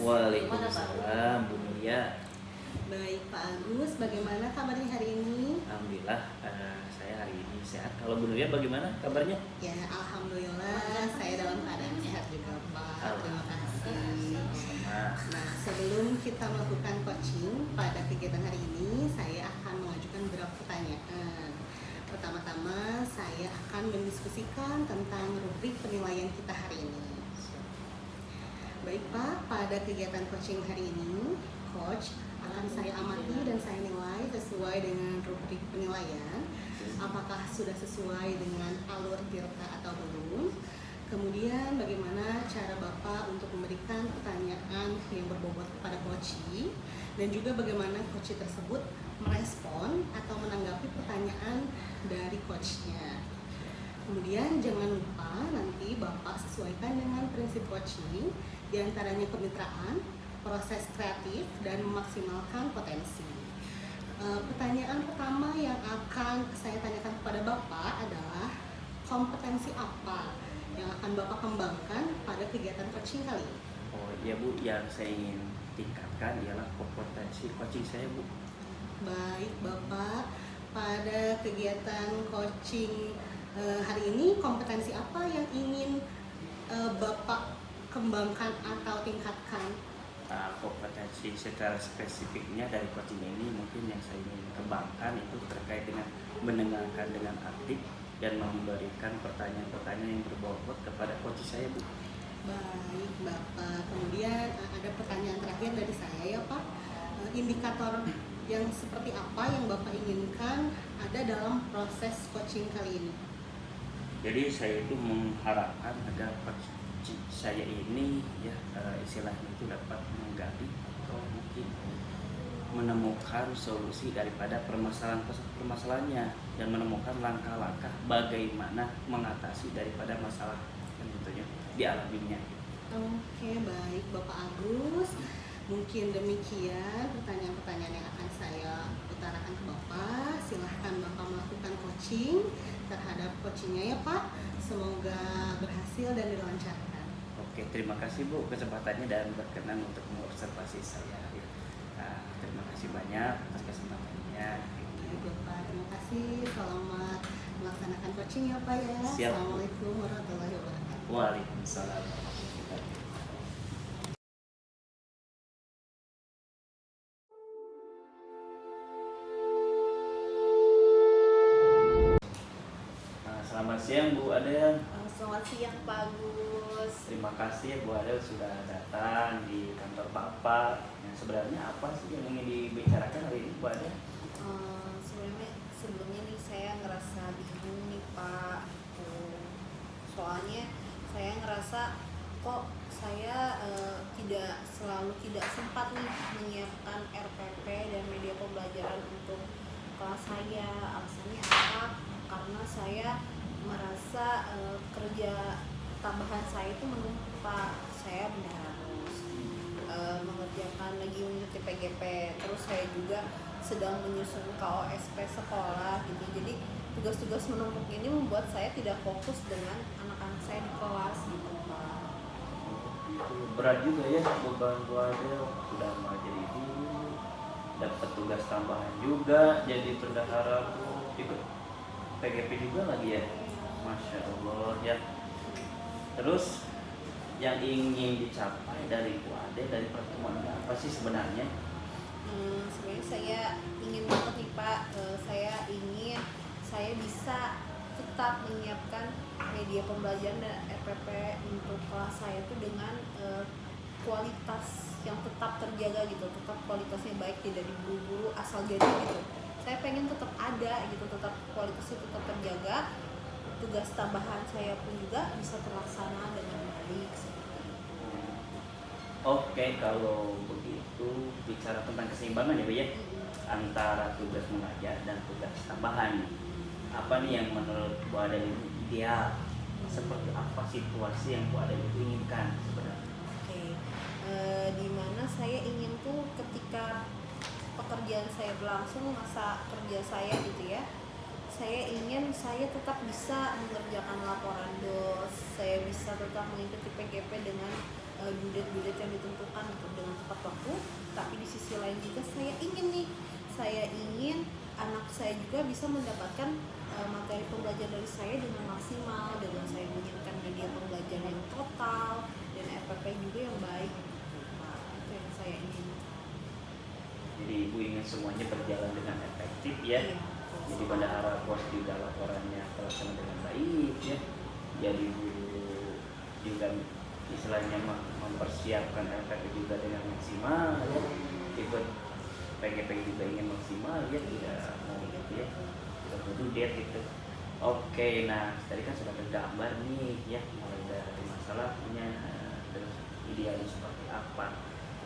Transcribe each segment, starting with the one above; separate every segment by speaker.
Speaker 1: Waalaikumsalam, Bu Mulia.
Speaker 2: Baik Pak Agus, bagaimana kabarnya hari ini?
Speaker 1: Alhamdulillah, saya hari ini sehat. Kalau Bu Mulia bagaimana kabarnya?
Speaker 2: Ya, Alhamdulillah saya dalam keadaan sehat juga Pak. Terima kasih. Nah, sebelum kita melakukan coaching pada kegiatan hari ini, saya akan mengajukan beberapa pertanyaan. Pertama-tama, saya akan mendiskusikan tentang rubrik penilaian kita hari ini. Baik Pak, pada kegiatan coaching hari ini, Coach akan saya amati dan saya nilai sesuai dengan rubrik penilaian. Apakah sudah sesuai dengan alur tirta atau belum? Kemudian bagaimana cara Bapak untuk memberikan pertanyaan yang berbobot kepada coach, dan juga bagaimana coach tersebut merespon atau menanggapi pertanyaan dari coachnya. Kemudian jangan lupa nanti Bapak sesuaikan dengan prinsip coaching, diantaranya kemitraan, proses kreatif, dan memaksimalkan potensi. Pertanyaan pertama yang akan saya tanyakan kepada Bapak adalah kompetensi apa yang akan Bapak kembangkan pada kegiatan coaching kali ini?
Speaker 1: Oh iya Bu, yang saya ingin tingkatkan ialah kompetensi coaching saya Bu.
Speaker 2: Baik Bapak, pada kegiatan coaching hari ini kompetensi apa yang ingin Bapak kembangkan atau tingkatkan?
Speaker 1: Kompetensi secara spesifiknya dari coaching ini mungkin yang saya ingin kembangkan itu terkait dengan mendengarkan dengan aktif dan memberikan pertanyaan-pertanyaan yang berbobot kepada coach saya Bu.
Speaker 2: Baik Bapak, kemudian ada pertanyaan terakhir dari saya ya Pak. Indikator yang seperti apa yang Bapak inginkan ada dalam proses coaching kali ini?
Speaker 1: Jadi saya itu mengharapkan agar coach saya ini ya istilahnya itu dapat menggali atau mungkin menemukan solusi daripada permasalahannya dan menemukan langkah-langkah bagaimana mengatasi daripada masalah yang tentunya dialaminya.
Speaker 2: Oke, baik Bapak Agus. Mungkin demikian pertanyaan-pertanyaan yang akan saya utarakan ke Bapak. Silahkan Bapak melakukan coaching terhadap coachingnya ya Pak. Semoga berhasil dan dilancarkan.
Speaker 1: Oke, terima kasih Bu kesempatannya dan berkenan untuk mengobservasi saya. Terima kasih banyak atas kesempatannya.
Speaker 2: Baik Bapak, terima kasih. Selamat melaksanakan coaching ya Pak ya.
Speaker 1: Siap.
Speaker 2: Assalamualaikum warahmatullahi wabarakatuh.
Speaker 1: Waalaikumsalam. Selamat siang Bu Adel.
Speaker 3: Selamat siang Pak Agus.
Speaker 1: Terima kasih Bu Adel sudah datang di kantor Bapak. Sebenarnya apa sih yang ingin dibicarakan hari ini Bu Adel?
Speaker 3: Sebenarnya sebelumnya nih saya ngerasa bingung nih Pak. Soalnya saya ngerasa kok saya tidak sempat nih menyiapkan RPP dan media pembelajaran untuk kelas saya. Alasannya apa? Karena saya merasa kerja tambahan saya itu menumpuk Pak. Saya benar harus mengerjakan lagi mengikuti PGP, terus saya juga sedang menyusun KOSP sekolah gitu. Jadi tugas-tugas menumpuk ini membuat saya tidak fokus dengan anak-anak saya di kelas gitu Pak.
Speaker 1: Berat juga ya beban Bu Adel, sudah mau jadi guru, dapat tugas tambahan juga, jadi bendahara tuh, ikut PGP juga lagi ya. Masya Allah ya. Terus yang ingin dicapai dari Bu Ade dari pertemuan ini apa sih sebenarnya?
Speaker 3: Sebenarnya saya ingin banget nih Pak, saya bisa tetap menyiapkan media pembelajaran dan RPP untuk kelas saya itu dengan kualitas yang tetap terjaga gitu, tetap kualitasnya baik, tidak diburu-buru asal jadi gitu. Saya pengen tetap ada gitu, tetap kualitasnya tetap terjaga, tugas tambahan saya pun juga bisa terlaksana dengan baik seperti itu.
Speaker 1: Oke, kalau begitu bicara tentang keseimbangan ya Bu ya, antara tugas mengajar dan tugas tambahan. Apa nih yang menurut Bu Ade ini ideal? Seperti apa situasi yang Bu Ade itu inginkan sebenarnya?
Speaker 3: Oke, dimana saya ingin tuh ketika pekerjaan saya berlangsung, masa kerja saya gitu ya, saya ingin saya tetap bisa mengerjakan laporan DOS, saya bisa tetap mengikuti PGP dengan due-date yang ditentukan gitu dengan tepat waktu. Tapi di sisi lain juga saya ingin anak saya juga bisa mendapatkan materi pembelajaran dari saya dengan maksimal, dengan saya menyiapkan media pembelajaran yang total dan FPP juga yang baik. Nah, itu yang saya ingin.
Speaker 1: Jadi ibu ingin semuanya berjalan dengan efektif ya.
Speaker 3: Iya,
Speaker 1: Jadi bendahara bos juga laporannya terlaksana dengan baik ya. Jadi ibu juga istilahnya mempersiapkan LPP juga dengan maksimal ya. Ikut PGP juga ingin maksimal ya, tidak mau gitu ya, tidak mau dudet gitu. Oke, nah tadi kan sudah tergambar nih ya, mulai dari masalahnya, terus idealnya seperti apa.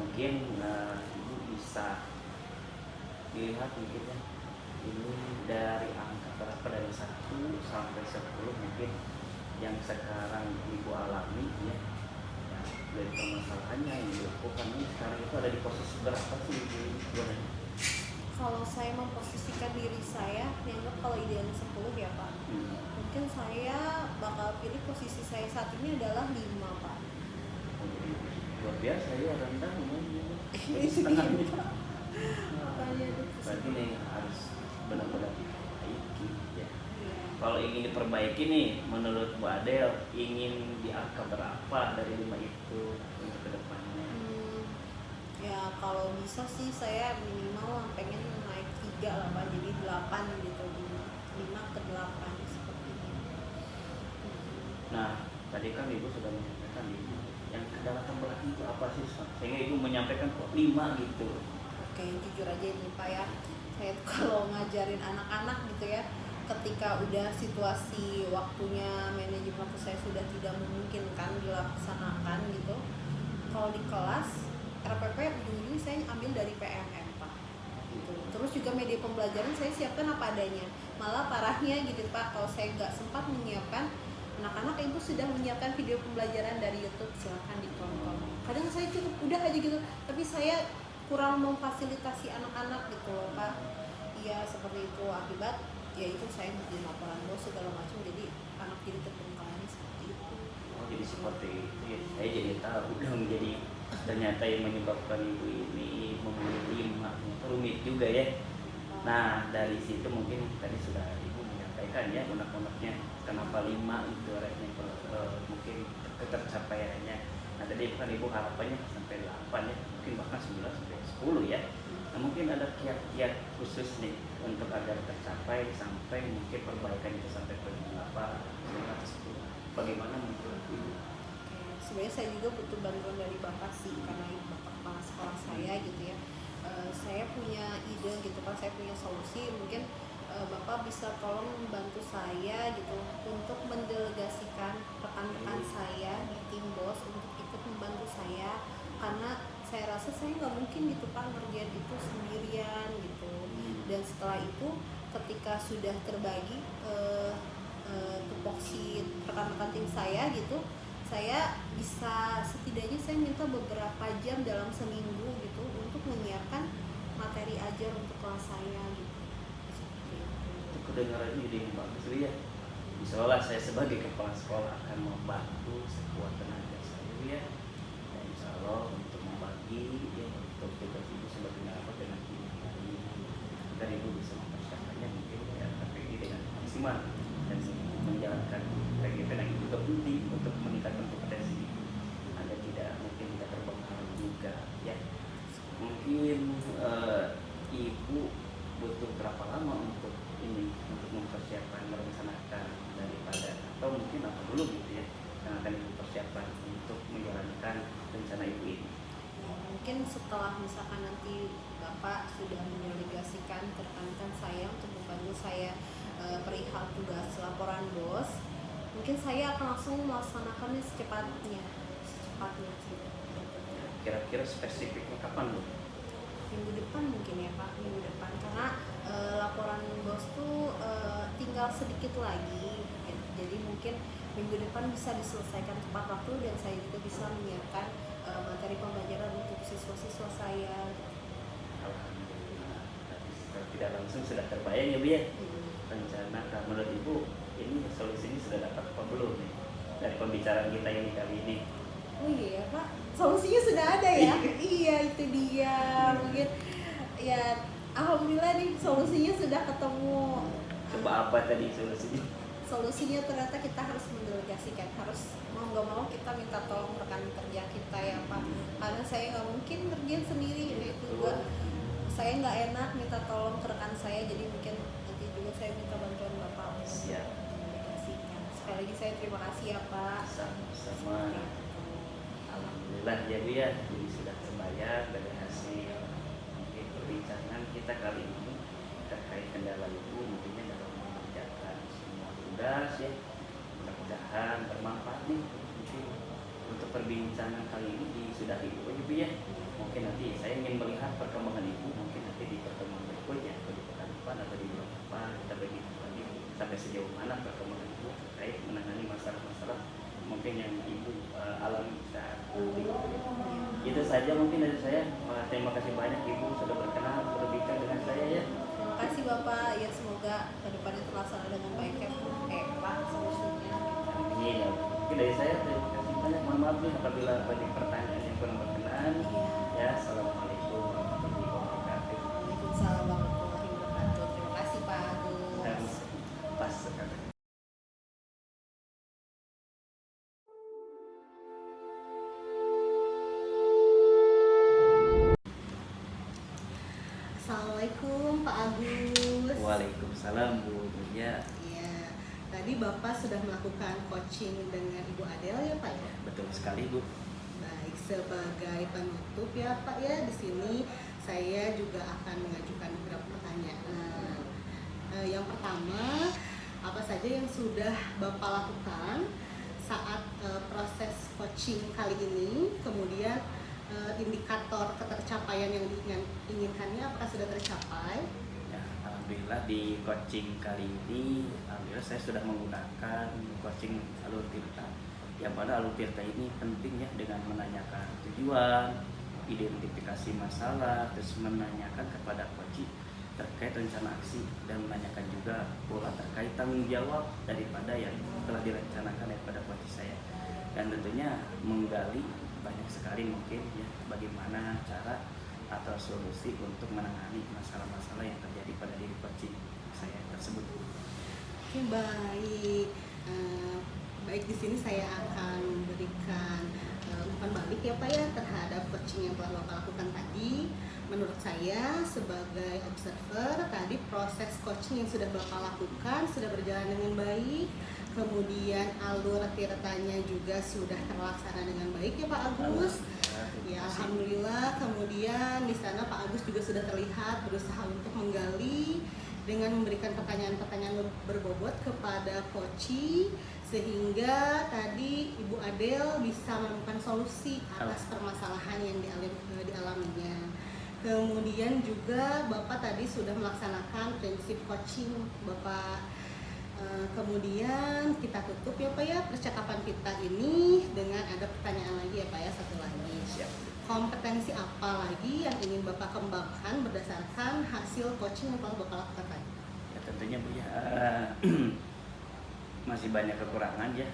Speaker 1: Mungkin ibu bisa dilihat mungkin ya, ini dari angka berapa, dari 1 sampai 10 mungkin yang sekarang ibu alami ya, dari permasalahannya yang dilakukan ini sekarang itu ada di posisi berapa sih ibu sebenarnya?
Speaker 3: Kalau saya memposisikan diri saya, dianggap kalau idealnya 10 ya Pak. Mungkin saya bakal pilih posisi saya saat ini adalah 5 Pak.
Speaker 1: Oh, jadi luar biasa ya, rendah namanya. Jadi setengahnya. Berarti nih harus benar-benar diperbaiki ya. Kalau ingin diperbaiki nih, menurut Bu Adel ingin di angka berapa dari 5 itu untuk kedepannya?
Speaker 3: Ya kalau bisa sih saya minimal pengen naik 3 lah Pak, jadi 8 gitu, 5 ke 8 seperti ini.
Speaker 1: Nah, tadi kan ibu sudah menyampaikan ibu yang kedalaman belakang itu apa sih? Sehingga ibu menyampaikan kok 5 gitu.
Speaker 3: Oke, jujur aja ini Pak ya, saya tuh kalau ngajarin anak-anak gitu ya, ketika udah situasi waktunya manajemen waktu saya sudah tidak memungkinkan dilaksanakan gitu, kalau di kelas RPP ujung-ujungnya saya ambil dari PMM Pak gitu. Terus juga media pembelajaran saya siapkan apa adanya, malah parahnya gitu Pak, kalau saya nggak sempat menyiapkan, anak-anak ibu sudah menyiapkan video pembelajaran dari YouTube, silahkan ditonton. Kadang saya cukup udah aja gitu, tapi saya kurang memfasilitasi anak-anak gitu loh Pak. Iya seperti itu, akibat ya itu saya bikin laporan bos segala macam, jadi anak jadi terbengkalai seperti itu.
Speaker 1: Oh, jadi seperti itu ya. Saya jadi tahu dong, jadi ternyata yang menyebabkan ibu ini memilih 5 itu rumit juga ya. Nah dari situ mungkin tadi sudah ibu menyampaikan ya unek-uneknya kenapa 5 itu mungkin ketercapaiannya. Nah tadi kan ibu harapannya sampai 8 ya, mungkin bahkan 9 sampai 10 ya. Nah mungkin ada kiat-kiat khusus nih untuk agar tercapai sampai mungkin perbaikan itu sampai ke 8, 9 atau 10. Bagaimana menurut ibu?
Speaker 3: Sebenarnya saya juga butuh bantuan dari Bapak sih, karena ini Bapak kepala sekolah saya gitu ya. Saya punya ide gitu kan, saya punya solusi, mungkin Bapak bisa tolong membantu saya gitu untuk mendelegasikan rekan-rekan saya di tim bos untuk ikut membantu saya, karena saya rasa saya nggak mungkin gitu Pak ngerjain itu sendirian gitu. Dan setelah itu ketika sudah terbagi tupoksi rekan-rekan tim saya gitu, saya bisa setidaknya saya minta beberapa jam dalam seminggu gitu untuk menyiapkan materi ajar untuk kelas saya gitu. Seperti itu.
Speaker 1: Itu kedengarannya ide yang bagus ya. Insyaallah saya sebagai kepala sekolah akan membantu sekuat tenaga saya ya. Dan insyaallah untuk membagi ya untuk tugas ibu sebagai apa dengan tim ini, agar ibu bisa mempersiapkannya mungkin ya KPI dengan maksimal dan menjalankan PGP yang juga penting untuk meningkatkan kompetensi agar tidak mungkin tidak terbengkalai juga ya. Mungkin ibu butuh berapa lama untuk ini, untuk mempersiapkan merencanakan daripada, atau mungkin apa dulu gitu ya yang akan ibu persiapkan untuk menjalankan rencana ibu ini?
Speaker 3: Mungkin setelah misalkan nanti Bapak sudah mendelegasikan ke rekan-rekan saya untuk membantu saya perihal tugas laporan bos, mungkin saya akan langsung melaksanakannya secepatnya sih.
Speaker 1: Kira-kira spesifiknya kapan Bu?
Speaker 3: Minggu depan mungkin ya Pak, minggu depan, karena laporan bos tuh tinggal sedikit lagi, jadi mungkin minggu depan bisa diselesaikan tepat waktu dan saya juga bisa menyiapkan materi pembelajaran untuk siswa-siswa saya.
Speaker 1: Alhamdulillah, tidak langsung sudah terbayang ya Bu ya rencana. Nah, menurut Ibu ini solusinya sudah dapat apa belum nih dari pembicaraan kita ini kali ini?
Speaker 3: Oh iya ya Pak, solusinya sudah ada ya? Iya itu dia. Mungkin ya alhamdulillah nih solusinya sudah ketemu.
Speaker 1: Coba apa tadi solusinya?
Speaker 3: Solusinya ternyata kita harus mendelegasikan, harus mau nggak mau kita minta tolong rekan kerja kita ya Pak, karena saya nggak mungkin ngerjain sendiri, itu juga saya nggak enak minta tolong ke rekan saya, jadi mungkin nanti juga saya minta bantuan Bapak untuk
Speaker 1: Siap.
Speaker 3: mendelegasikan. Sekali lagi saya terima kasih ya Pak.
Speaker 1: Sama-sama. Alhamdulillah ya Bu ya, jadi sudah terbayar dari hasil mungkin perbincangan kita kali ini terkait kendala Ibu mungkinnya dalam mengerjakan semua tugas ya. Mudah-mudahan bermanfaat nih mungkin untuk perbincangan kali ini disudahi dulu ya Bu ya. Mungkin nanti saya ingin melihat perkembangan Ibu mungkin nanti di pertemuan berikutnya atau di pekan depan atau di bulan depan kita begitu lagi sampai sejauh mana perkembangan Ibu terkait menangani masalah-masalah mungkin yang Ibu alami saat ini. Itu saja mungkin dari saya. Terima kasih banyak Ibu sudah berkenan berbincang dengan saya ya.
Speaker 3: Terima kasih Bapak, ya semoga kedepannya terlaksana dengan baik ya Pak solusinya.
Speaker 1: Amin ya. Mungkin dari saya terima kasih banyak. Mohon maaf nih apabila banyak pertanyaan yang kurang berkenan. Ya, assalamualaikum warahmatullahi wabarakatuh.
Speaker 3: Waalaikumsalam warahmatullahi wabarakatuh. Terima kasih Pak Agus.
Speaker 1: Pas sekali.
Speaker 2: Assalamualaikum Pak Agus.
Speaker 1: Waalaikumsalam Bu Mulia.
Speaker 2: Iya, tadi Bapak sudah melakukan coaching dengan Ibu Adel ya Pak ya?
Speaker 1: Betul sekali Bu.
Speaker 2: Baik, sebagai penutup ya Pak ya, di sini saya juga akan mengajukan beberapa pertanyaan. Yang pertama, apa saja yang sudah Bapak lakukan saat proses coaching kali ini? Kemudian indikator ketercapaian yang diinginkannya apakah sudah tercapai?
Speaker 1: Ya, alhamdulillah di coaching kali ini, alhamdulillah saya sudah menggunakan coaching alur tirta. Yang pada alur tirta ini penting ya dengan menanyakan tujuan, identifikasi masalah, terus menanyakan kepada coach terkait rencana aksi dan menanyakan juga pola terkait tanggung jawab daripada yang telah direncanakan daripada coach saya. Dan tentunya menggali banyak sekali mungkin ya bagaimana cara atau solusi untuk menangani masalah-masalah yang terjadi pada diri coaching saya tersebut.
Speaker 2: Oke, baik. Baik, di sini saya akan memberikan umpan balik ya Pak ya terhadap coaching yang telah Bapak lakukan tadi. Menurut saya sebagai observer tadi proses coaching yang sudah Bapak lakukan sudah berjalan dengan baik. Kemudian alur tirtanya juga sudah terlaksana dengan baik ya Pak Agus. Ya alhamdulillah. Kemudian di sana Pak Agus juga sudah terlihat berusaha untuk menggali dengan memberikan pertanyaan-pertanyaan berbobot kepada coach sehingga tadi Ibu Adel bisa menemukan solusi atas permasalahan yang dialaminya. Kemudian juga Bapak tadi sudah melaksanakan prinsip coaching Bapak. Kemudian kita tutup ya Pak ya percakapan kita ini dengan ada pertanyaan lagi ya Pak ya, satu lagi.
Speaker 1: Siap.
Speaker 2: Kompetensi apa lagi yang ingin Bapak kembangkan berdasarkan hasil coaching yang telah Bapak lakukan tadi?
Speaker 1: Ya tentunya Bu ya masih banyak kekurangan ya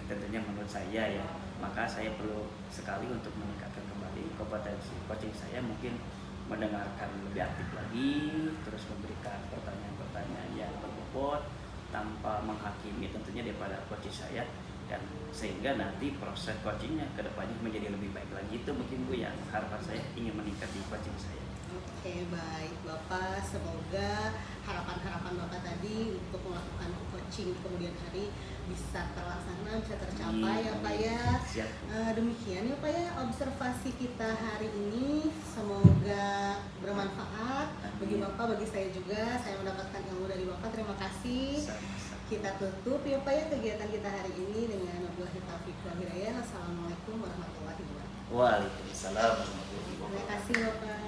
Speaker 1: tentunya menurut saya ya, maka saya perlu sekali untuk meningkatkan kembali kompetensi coaching saya, mungkin mendengarkan lebih aktif lagi, terus memberikan pertanyaan-pertanyaan yang berbobot tanpa menghakimi tentunya daripada coaching saya, dan sehingga nanti proses coachingnya ke depannya menjadi lebih baik lagi. Itu mungkin Bu yang harapan saya ingin meningkat di coaching saya.
Speaker 2: Oke, baik Bapak, semoga harapan-harapan Bapak tadi untuk melakukan coaching kemudian hari bisa terlaksana, bisa tercapai ya Pak ya.
Speaker 1: Siap.
Speaker 2: Demikian ya Pak ya observasi kita hari ini, semoga bermanfaat bagi Bapak, bagi saya juga. Saya mendapatkan ilmu dari Bapak, terima kasih.
Speaker 1: Sama-sama.
Speaker 2: Kita tutup ya Pak ya kegiatan kita hari ini dengan wabillahi taufiq wal hidayah. Assalamualaikum warahmatullahi wabarakatuh.
Speaker 1: Waalaikumsalam warahmatullahi wabarakatuh.
Speaker 2: Terima kasih Bapak.